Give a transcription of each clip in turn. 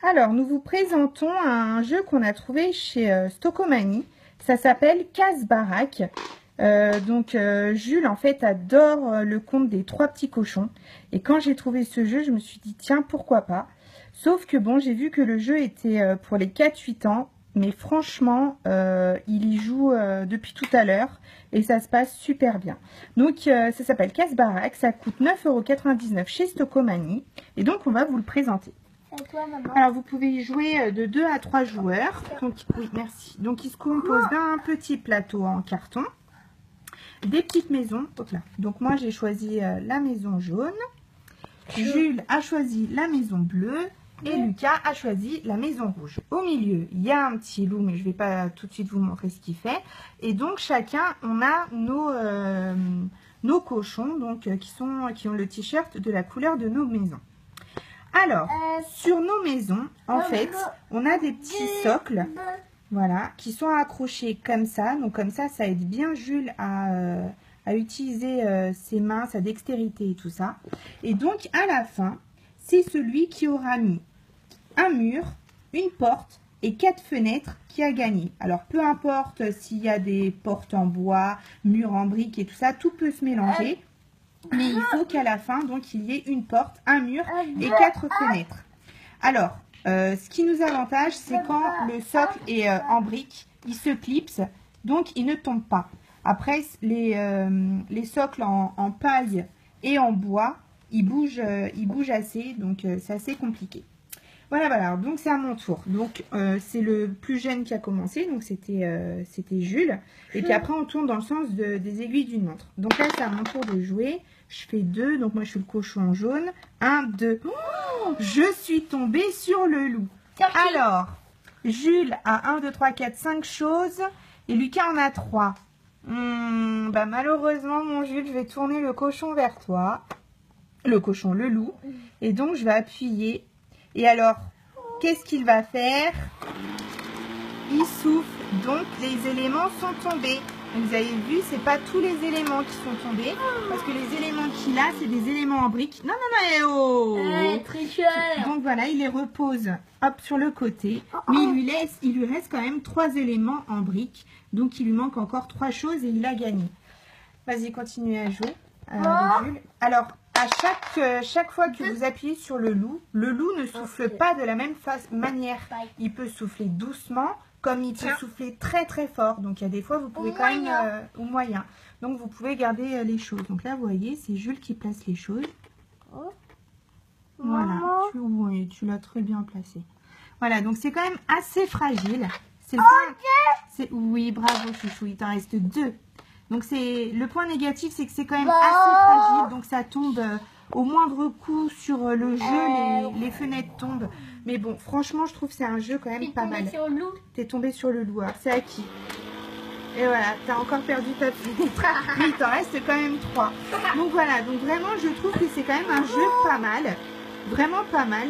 Alors, nous vous présentons un jeu qu'on a trouvé chez Stocomanie. Ça s'appelle Casse-Baraque. Jules, en fait, adore le conte des 3 petits cochons. Et quand j'ai trouvé ce jeu, je me suis dit, tiens, pourquoi pas. Sauf que bon, j'ai vu que le jeu était pour les 4-8 ans. Mais franchement, il y joue depuis tout à l'heure. Et ça se passe super bien. Donc, ça s'appelle Casse-Baraque. Ça coûte 9,99 € chez Stocomanie. Et donc, on va vous le présenter. Toi, maman. Alors, vous pouvez y jouer de 2 à 3 joueurs. Donc, oui, merci. Donc, il se compose d'un petit plateau en carton, des petites maisons. Hop là. Donc, moi, j'ai choisi la maison jaune. Jules a choisi la maison bleue. Et Lucas a choisi la maison rouge. Au milieu, il y a un petit loup, mais je ne vais pas tout de suite vous montrer ce qu'il fait. Et donc, chacun, on a nos cochons donc, qui ont le t-shirt de la couleur de nos maisons. Alors, sur nos maisons, en fait, on a des petits socles, voilà, qui sont accrochés comme ça. Donc, comme ça aide bien Jules à utiliser ses mains, sa dextérité et tout ça. Et donc, à la fin, c'est celui qui aura mis un mur, une porte et 4 fenêtres qui a gagné. Alors, peu importe s'il y a des portes en bois, murs en briques et tout ça, tout peut se mélanger. Mais il faut qu'à la fin, donc, il y ait une porte, un mur et 4 fenêtres. Alors, ce qui nous avantage, c'est quand le socle est en brique, il se clipse, donc il ne tombe pas. Après, les socles en paille et en bois, ils bougent assez, donc c'est assez compliqué. Voilà, voilà, donc c'est à mon tour. Donc, c'est le plus jeune qui a commencé, donc c'était Jules. Et puis après, on tourne dans le sens des aiguilles d'une montre. Donc là, c'est à mon tour de jouer. Je fais 2, donc moi, je suis le cochon jaune. 1, 2. Oh, je suis tombée sur le loup. Alors, Jules a 1, 2, 3, 4, 5 choses. Et Lucas en a 3. Malheureusement, mon Jules, je vais tourner le cochon vers toi. Le loup. Et donc, je vais appuyer. Et alors, qu'est-ce qu'il va faire? Il souffle. Donc, les éléments sont tombés. Vous avez vu, c'est pas tous les éléments qui sont tombés. Parce que les éléments qu'il a, c'est des éléments en briques. Non, non, non, oh! Tricheur. Donc, voilà, il les repose hop sur le côté. Mais il lui reste quand même 3 éléments en briques. Donc, il lui manque encore 3 choses et il a gagné. Vas-y, continuez à jouer. Jules. Alors, à chaque fois que vous appuyez sur le loup ne souffle pas de la même manière. Il peut souffler doucement, comme il peut souffler très très fort. Donc il y a des fois, vous pouvez quand même, au moyen. Donc vous pouvez garder les choses. Donc là, vous voyez, c'est Jules qui place les choses. Voilà, oui, tu l'as très bien placé. Voilà, donc c'est quand même assez fragile. C'est le point. Oui, bravo chouchou, il t'en reste 2. Donc, le point négatif, c'est que c'est quand même assez fragile. Donc, ça tombe au moindre coup sur le jeu. Les fenêtres tombent. Mais bon, franchement, je trouve que c'est un jeu quand même pas mal. T'es tombé sur le loup. Alors, c'est à qui? Et voilà, t'as encore perdu ta fenêtre. Mais il t'en reste quand même 3. Donc, voilà. Donc, vraiment, je trouve que c'est quand même un jeu pas mal. Vraiment pas mal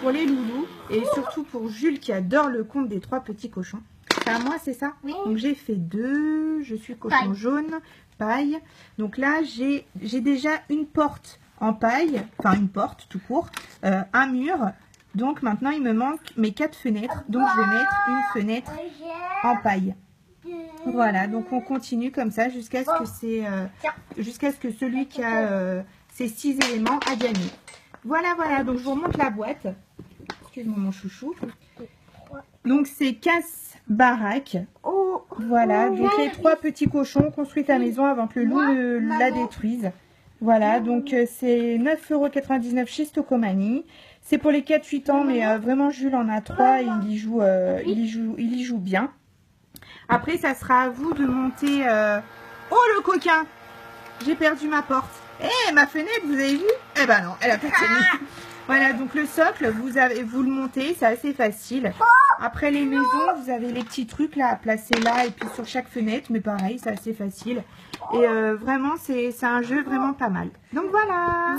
pour les loulous. Et surtout pour Jules qui adore le conte des 3 petits cochons. C'est à moi, c'est ça? Oui. Donc j'ai fait 2, je suis cochon jaune, paille. Donc là, j'ai déjà une porte en paille, enfin une porte tout court, un mur. Donc maintenant, il me manque mes 4 fenêtres. Donc je vais mettre une fenêtre en paille. Voilà, donc on continue comme ça jusqu'à ce que celui qui a ces 6 éléments a gagné. Voilà, voilà, donc je vous remonte la boîte. Excuse-moi mon chouchou. Donc c'est Casse-Baraque. Voilà, donc les 3 petits cochons construisent ta maison avant que le loup la détruise. Voilà, donc c'est 9,99 € chez Stocomanie. C'est pour les 4-8 ans, mais vraiment Jules en a 3 et il y joue bien. Après, ça sera à vous de monter... Oh le coquin! J'ai perdu ma porte. Eh, ma fenêtre, vous avez vu? Eh ben non, elle a pas tenu. Voilà, donc le socle, vous le montez, c'est assez facile. Après les maisons, vous avez les petits trucs là à placer là et puis sur chaque fenêtre, mais pareil, c'est assez facile. Et vraiment, c'est un jeu vraiment pas mal. Donc voilà.